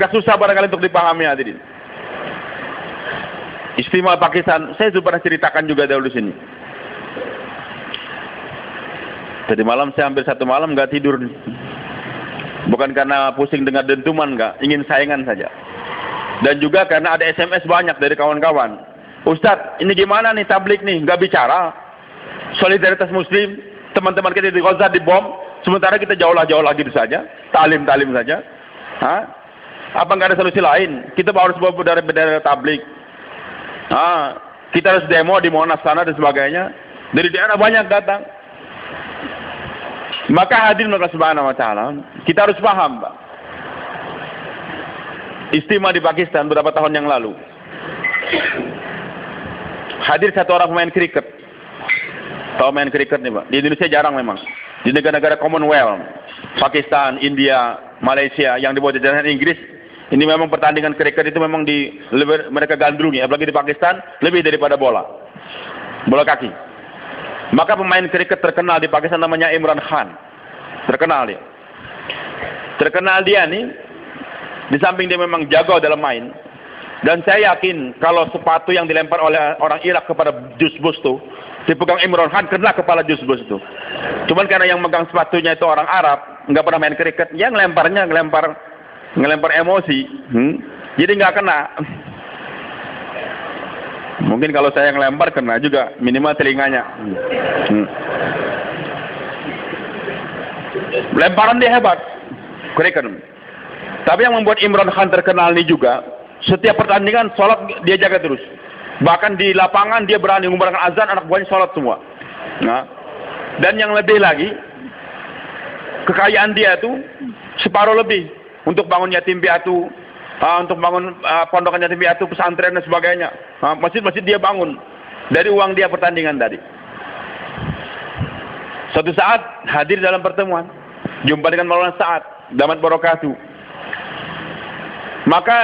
agak susah barangkali untuk dipahami hadirin. Istimewa Pakistan, saya sudah pernah ceritakan juga dahulu di sini. Tadi malam saya hampir 1 malam nggak tidur. Bukan karena pusing dengar dentuman, nggak, ingin saingan saja. Dan juga karena ada SMS banyak dari kawan-kawan. Ustadz, ini gimana nih tablik nih, nggak bicara solidaritas Muslim, teman-teman kita di Gaza dibom, sementara kita jauh lagi itu saja, talim saja. Hah? Apa nggak ada solusi lain? Kita harus bawa bendera tablik. Kita harus demo di Monas sana dan sebagainya. Dari daerah banyak datang. Maka hadirin Allah Subhanahu wa taala, kita harus paham, Pak. Istimewa di Pakistan beberapa tahun yang lalu. Hadir satu orang pemain kriket. Tahu main kriket nih, Pak? Di Indonesia jarang memang. Di negara-negara Commonwealth, Pakistan, India, Malaysia yang dibawa jajahan Inggris, ini memang pertandingan kriket itu memang mereka gandrungi, apalagi di Pakistan lebih daripada bola kaki. Maka pemain kriket terkenal di Pakistan namanya Imran Khan. Terkenal dia nih, di samping dia memang jago dalam main. Dan saya yakin kalau sepatu yang dilempar oleh orang Irak kepada Jus Bus itu dipegang Imran Khan, kena kepala Jus Bus itu. Cuman karena yang megang sepatunya itu orang Arab, nggak pernah main kriket, yang ngelempar emosi, jadi nggak kena. Mungkin kalau saya ngelempar kena juga, minimal telinganya. Lemparan dia hebat, kriket. Tapi yang membuat Imran Khan terkenal ini juga, setiap pertandingan sholat dia jaga terus. Bahkan di lapangan dia berani mengumandangkan azan, anak buahnya sholat semua. Nah, dan yang lebih lagi, kekayaan dia tuh separuh lebih untuk bangun yatim piatu, untuk bangun pondokan yatim piatu, pesantren dan sebagainya. Masjid-masjid dia bangun dari uang dia pertandingan tadi. Suatu saat hadir dalam pertemuan, jumpa dengan Maulana Sa'ad Damat Barakatuh. Maka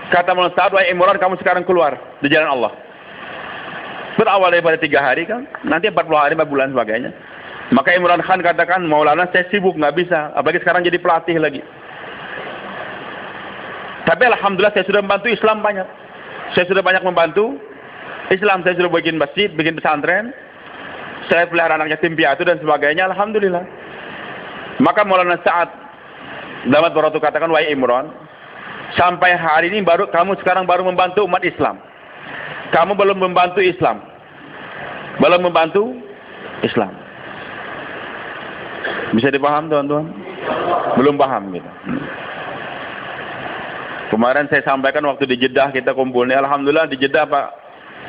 kata Maulana Sa'ad, wahai Imran, kamu sekarang keluar di jalan Allah. Berawal daripada 3 hari kan, nanti 40 hari, 4 bulan sebagainya. Maka Imran Khan katakan, Maulana saya sibuk, nggak bisa, apalagi sekarang jadi pelatih lagi. Tapi alhamdulillah saya sudah membantu Islam banyak. Saya sudah banyak membantu Islam. Saya sudah bikin masjid, bikin pesantren. Saya pelihara anak yatim piatu dan sebagainya. Alhamdulillah. Maka Maulana Sa'ad Damat Barakatuh katakan, wahai Imran, sampai hari ini kamu sekarang baru membantu umat Islam. Kamu belum membantu Islam. Belum membantu Islam. Bisa dipaham teman-teman? Belum paham gitu. Kemarin saya sampaikan waktu di Jeddah kita kumpul nih, alhamdulillah di Jeddah Pak,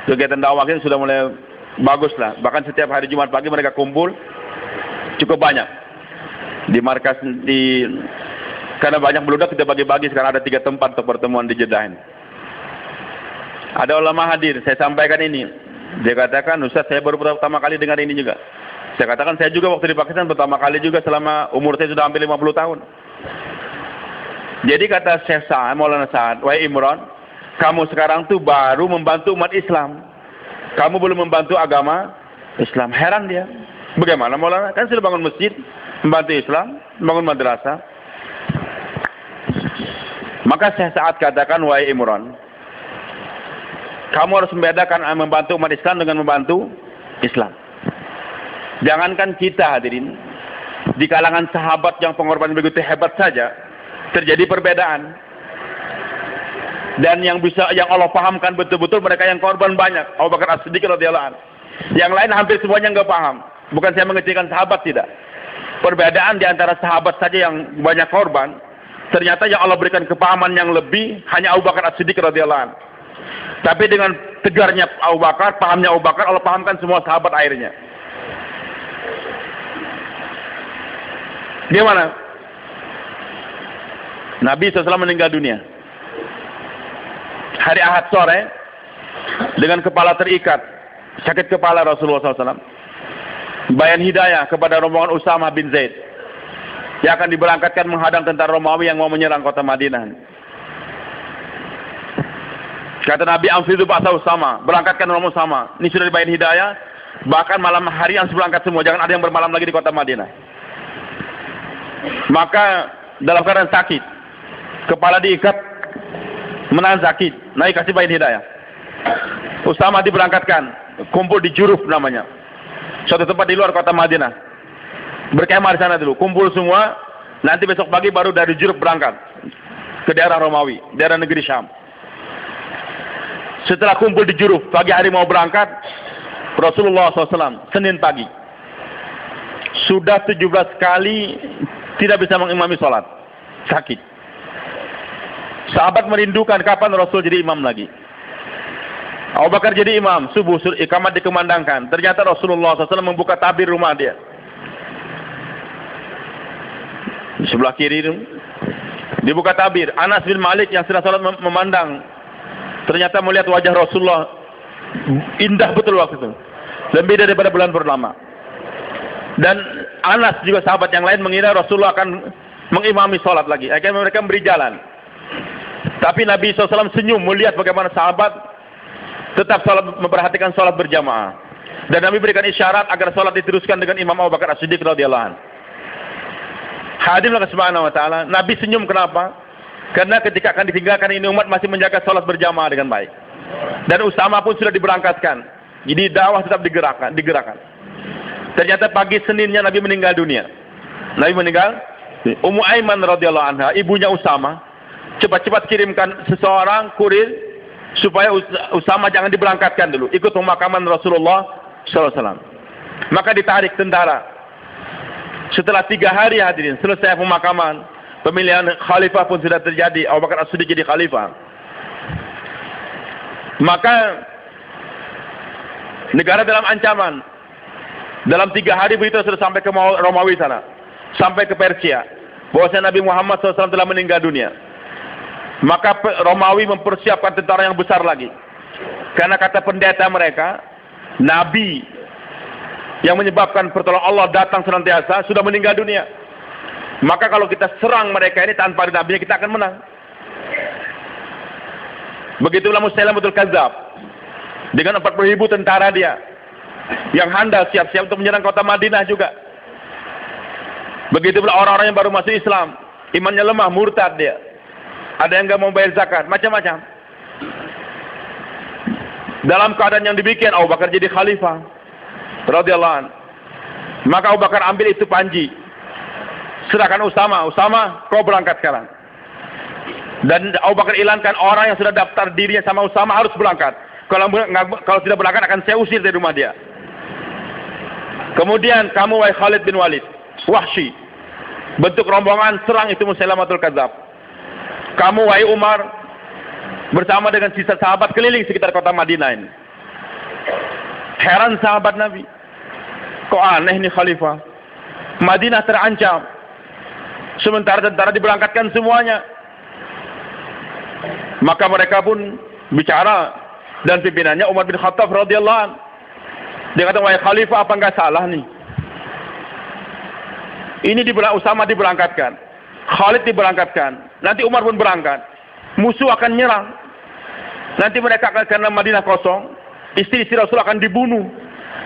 kegiatan dakwah kita sudah mulai bagus lah. Bahkan setiap hari Jumat pagi mereka kumpul cukup banyak di markas karena banyak beludak kita bagi-bagi, sekarang ada 3 tempat untuk pertemuan di Jeddah ini. Ada ulama hadir, saya sampaikan ini. Dia katakan, Ustaz saya baru pertama kali dengar ini juga. Saya katakan saya juga waktu di Pakistan pertama kali juga selama umur saya sudah hampir 50 tahun. Jadi kata Syekh Sa'ad, Maulana Sa'ad, wahai Imran, kamu sekarang tuh baru membantu umat Islam. Kamu belum membantu agama Islam. Heran dia. Bagaimana Maulana? Kan sudah bangun masjid, membantu Islam, bangun madrasah. Maka Syekh Sa'ad katakan, wahai Imran, kamu harus membedakan membantu umat Islam dengan membantu Islam. Jangankan kita hadirin, di kalangan sahabat yang pengorbanan begitu hebat saja, terjadi perbedaan. Dan yang Allah pahamkan betul-betul mereka yang korban banyak. Abu Bakar As-Siddiq radhiyallahu anhu. Yang lain hampir semuanya nggak paham. Bukan saya mengecilkan sahabat, tidak. Perbedaan di antara sahabat saja yang banyak korban, ternyata yang Allah berikan kepahaman yang lebih hanya Abu Bakar As-Siddiq radhiyallahu anhu. Tapi dengan tegarnya Abu Bakar, pahamnya Abu Bakar, Allah pahamkan semua sahabat akhirnya. Gimana? Nabi SAW meninggal dunia hari Ahad sore dengan kepala terikat, sakit kepala Rasulullah SAW. Bayan hidayah kepada rombongan Usamah bin Zaid yang akan diberangkatkan menghadang tentara Romawi yang mau menyerang kota Madinah. Kata Nabi, Amfidu ba'sa Usamah, berangkatkan rombongan Usamah. Ini sudah dibayan hidayah, bahkan malam hari harus berangkat semua, jangan ada yang bermalam lagi di kota Madinah. Maka dalam keadaan sakit, kepala diikat, menahan sakit, naik kasih bayin hidayah. Usama diberangkatkan, kumpul di Juruf namanya, suatu tempat di luar kota Madinah. Berkemah di sana dulu, kumpul semua. Nanti besok pagi baru dari Juruf berangkat ke daerah Romawi, daerah negeri Syam. Setelah kumpul di Juruf, pagi hari mau berangkat, Rasulullah SAW Senin pagi sudah 17 kali tidak bisa mengimami sholat, sakit. Sahabat merindukan kapan Rasul jadi imam lagi. Abu Bakar jadi imam, subuh iqamat dikumandangkan. Ternyata Rasulullah SAW membuka tabir rumah dia. Di sebelah kiri itu dibuka tabir. Anas bin Malik yang sedang sholat memandang. Ternyata melihat wajah Rasulullah indah betul waktu itu. Lebih daripada bulan purnama. Dan Anas juga sahabat yang lain mengira Rasulullah akan mengimami sholat lagi. Akhirnya mereka beri jalan. Tapi Nabi SAW senyum melihat bagaimana sahabat tetap sholat, memperhatikan sholat berjamaah. Dan Nabi berikan isyarat agar sholat diteruskan dengan Imam Abu Bakar As-Siddiq radhiyallahu anhu. Hadirlah subhanahu wa ta'ala. Nabi senyum kenapa? Karena ketika akan ditinggalkan ini umat masih menjaga sholat berjamaah dengan baik. Dan Usama pun sudah diberangkatkan. Jadi dakwah tetap digerakkan. Ternyata pagi Seninnya Nabi meninggal dunia. Nabi meninggal. Ummu Aiman radhiyallahu anha, ibunya Usama, cepat-cepat kirimkan seseorang kurir supaya Usama jangan diberangkatkan dulu, ikut pemakaman Rasulullah SAW. Maka ditarik tentara. Setelah 3 hari hadirin, selesai pemakaman, pemilihan khalifah pun sudah terjadi. Abu Bakar As-Siddiq jadi khalifah. Maka negara dalam ancaman. Dalam 3 hari berita sudah sampai ke Romawi sana, sampai ke Persia, bahwasanya Nabi Muhammad SAW telah meninggal dunia. Maka Romawi mempersiapkan tentara yang besar lagi. Karena kata pendeta mereka, Nabi yang menyebabkan pertolongan Allah datang senantiasa sudah meninggal dunia. Maka kalau kita serang mereka ini tanpa ada Nabi, kita akan menang. Begitulah Musailamatul Kadzdzab dengan 40.000 tentara dia yang handal siap-siap untuk menyerang kota Madinah juga. Begitu pula orang-orang yang baru masuk Islam, imannya lemah, murtad dia. Ada yang enggak mau bayar zakat, macam-macam. Dalam keadaan yang demikian, Abu Bakar jadi khalifah radhiyallahu anhu. Maka Abu Bakar ambil itu panji, serahkan Usama, kau berangkat sekarang. Dan Abu Bakar ilangkan orang yang sudah daftar dirinya sama Usama harus berangkat. Kalau tidak berangkat akan saya usir dari rumah dia. Kemudian kamu wahai Khalid bin Walid, Wahsy, bentuk rombongan serang itu Musailamatul Kadzdzab. Kamu wahai Umar bersama dengan sisa sahabat keliling sekitar kota Madinah ini. Heran sahabat Nabi, kok aneh ini khalifah. Madinah terancam, sementara tentara diberangkatkan semuanya. Maka mereka pun bicara, dan pimpinannya Umar bin Khattab radhiyallahu anhu. Dia kata, wahai khalifah, apa enggak salah nih? Ini Usama diberangkatkan, Khalid diberangkatkan, nanti Umar pun berangkat. Musuh akan nyerang. Nanti mereka akan, karena Madinah kosong, istri-istri Rasul akan dibunuh,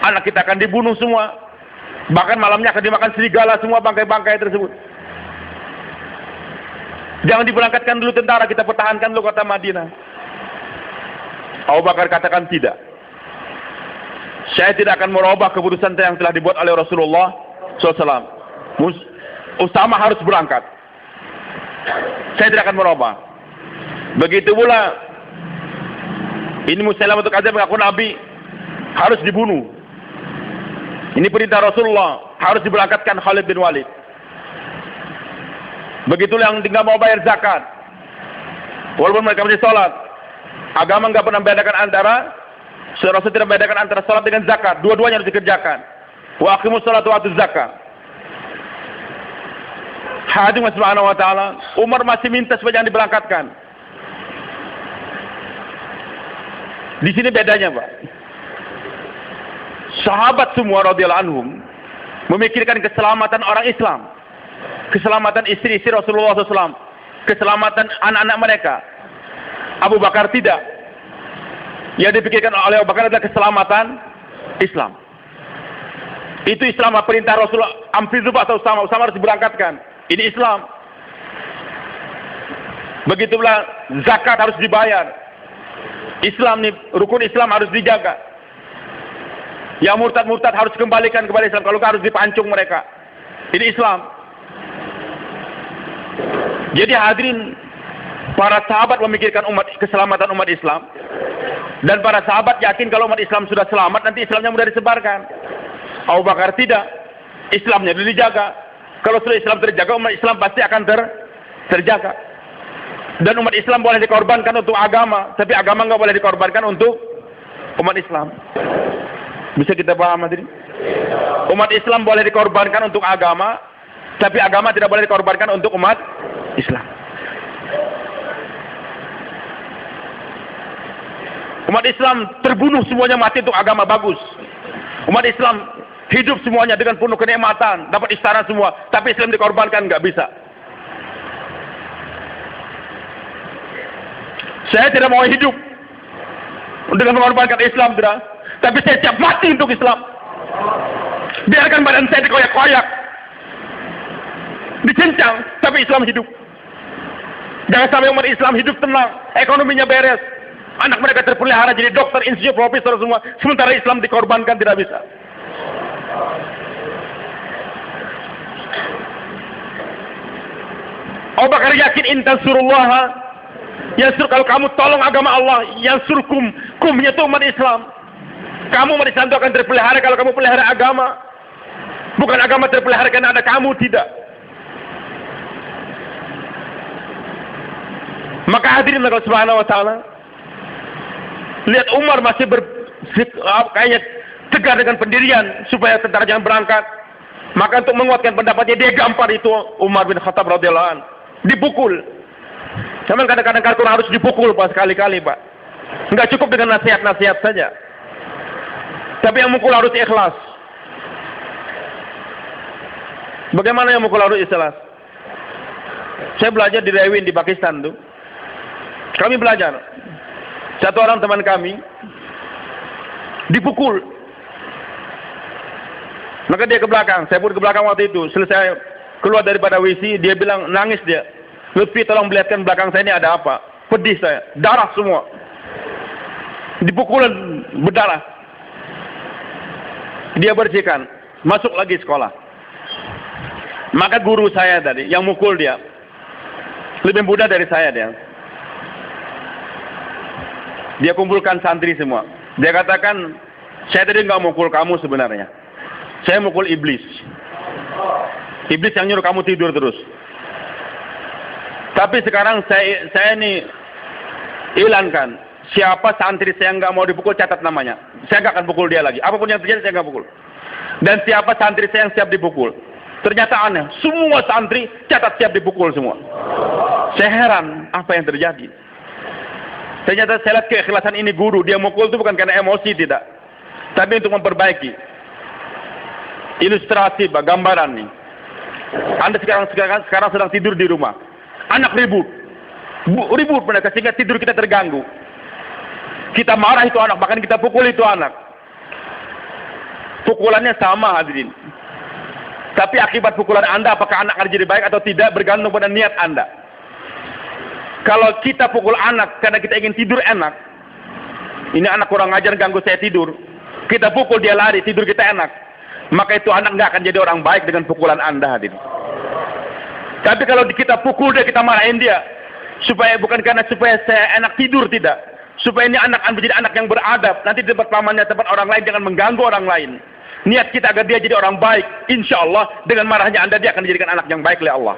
anak kita akan dibunuh semua. Bahkan malamnya akan dimakan serigala semua bangkai-bangkai tersebut. Jangan diberangkatkan dulu tentara, kita pertahankan dulu kota Madinah. Abu Bakar katakan tidak. Saya tidak akan merubah keputusan yang telah dibuat oleh Rasulullah SAW. Usama harus berangkat. Saya tidak akan merubah. Begitu pula ini Musailamatul Kadzdzab mengaku Nabi, harus dibunuh. Ini perintah Rasulullah, harus diberangkatkan Khalid bin Walid. Begitulah yang tinggal mau bayar zakat, walaupun mereka masih sholat. Agama enggak pernah membedakan antara, Rasul tidak membedakan antara sholat dengan zakat. Dua-duanya harus dikerjakan. Wa aqimus sholat wa atuz zakat. Hadirin subhanahu wa ta'ala, Umar masih minta supaya jangan diberangkatkan. Di sini bedanya, Pak. Sahabat semua radhiyallahu anhum memikirkan keselamatan orang Islam, keselamatan istri-istri Rasulullah SAW, keselamatan anak-anak mereka. Abu Bakar tidak. Yang dipikirkan oleh Abu Bakar adalah keselamatan Islam. Itu Islam, perintah Rasulullah. Amfizu atau Usama harus diberangkatkan. Ini Islam. Begitulah zakat harus dibayar. Islam nih, rukun Islam harus dijaga. Yang murtad-murtad harus kembalikan kepada Islam. Kalau harus dipancung mereka. Ini Islam. Jadi hadirin, para sahabat memikirkan keselamatan umat Islam. Dan para sahabat yakin kalau umat Islam sudah selamat, nanti Islamnya mudah disebarkan. Abu Bakar tidak. Islamnya dijaga. Kalau sudah Islam terjaga, umat Islam pasti akan terjaga. Dan umat Islam boleh dikorbankan untuk agama, tapi agama nggak boleh dikorbankan untuk umat Islam. Bisa kita paham hadirin? Umat Islam boleh dikorbankan untuk agama, tapi agama tidak boleh dikorbankan untuk umat Islam. Umat Islam terbunuh semuanya mati untuk agama, bagus. Umat Islam hidup semuanya dengan penuh kenikmatan, dapat istana semua, tapi Islam dikorbankan, nggak bisa. Saya tidak mau hidup dengan mengorbankan Islam, tidak. Tapi saya siap mati untuk Islam. Biarkan badan saya dikoyak-koyak, dicincang, tapi Islam hidup. Jangan sampai umat Islam hidup tenang, ekonominya beres, anak mereka terpelihara jadi dokter, insinyur, profesor semua, sementara Islam dikorbankan, tidak bisa. Abu Bakar yakin intansurullah yansur, kalau kamu tolong agama Allah, yansurkum, kumnya itu umat Islam. Kamu umat Islam itu akan terpelihara kalau kamu pelihara agama. Bukan agama terpelihara karena ada kamu, tidak. Maka hadirin Allah Subhanahu wa taala, lihat Umar masih kayaknya tegar dengan pendirian supaya tentara jangan berangkat. Maka untuk menguatkan pendapatnya, dia gampar itu Umar bin Khattab radhiyallahu anhu, dipukul. Cuman kadang-kadang kartun harus dipukul Pak, sekali-kali Pak. Enggak cukup dengan nasihat-nasihat saja. Tapi yang mukul harus ikhlas. Bagaimana yang mukul harus ikhlas? Saya belajar di Rewin di Pakistan tuh. Kami belajar. Satu orang teman kami dipukul. Maka dia ke belakang. Saya pun ke belakang waktu itu. Selesai keluar daripada WC, dia bilang, nangis dia. Lutfi tolong melihatkan belakang saya ini ada apa. Pedih saya. Darah semua. Dipukul berdarah. Dia bersihkan. Masuk lagi sekolah. Maka guru saya tadi, yang mukul dia, lebih muda dari saya dia. Dia kumpulkan santri semua. Dia katakan, saya tadi nggak mukul kamu sebenarnya. Saya mukul iblis. Iblis yang nyuruh kamu tidur terus. Tapi sekarang saya ini hilangkan. Siapa santri saya nggak mau dipukul, catat namanya. Saya nggak akan pukul dia lagi. Apapun yang terjadi, saya nggak pukul. Dan siapa santri saya yang siap dipukul. Ternyata aneh. Semua santri catat siap dipukul semua. Saya heran apa yang terjadi. Ternyata saya lihat keikhlasan ini guru. Dia mukul itu bukan karena emosi, tidak. Tapi untuk memperbaiki. Ilustrasi, Pak, gambaran nih. Anda sekarang sedang tidur di rumah. Anak ribut. Ribut mereka sehingga tidur kita terganggu. Kita marah itu anak, bahkan kita pukul itu anak. Pukulannya sama hadirin. Tapi akibat pukulan Anda, apakah anak akan jadi baik atau tidak, bergantung pada niat Anda. Kalau kita pukul anak karena kita ingin tidur enak, ini anak kurang ajar ganggu saya tidur, kita pukul dia lari, tidur kita enak, maka itu anak nggak akan jadi orang baik dengan pukulan Anda hadirin. Tapi kalau kita pukul dia, kita marahin dia, bukan karena supaya saya enak tidur, tidak. Supaya ini anak menjadi anak yang beradab. Nanti di tempat pamannya, tempat orang lain, jangan mengganggu orang lain. Niat kita agar dia jadi orang baik. Insya Allah dengan marahnya Anda, dia akan dijadikan anak yang baik oleh Allah.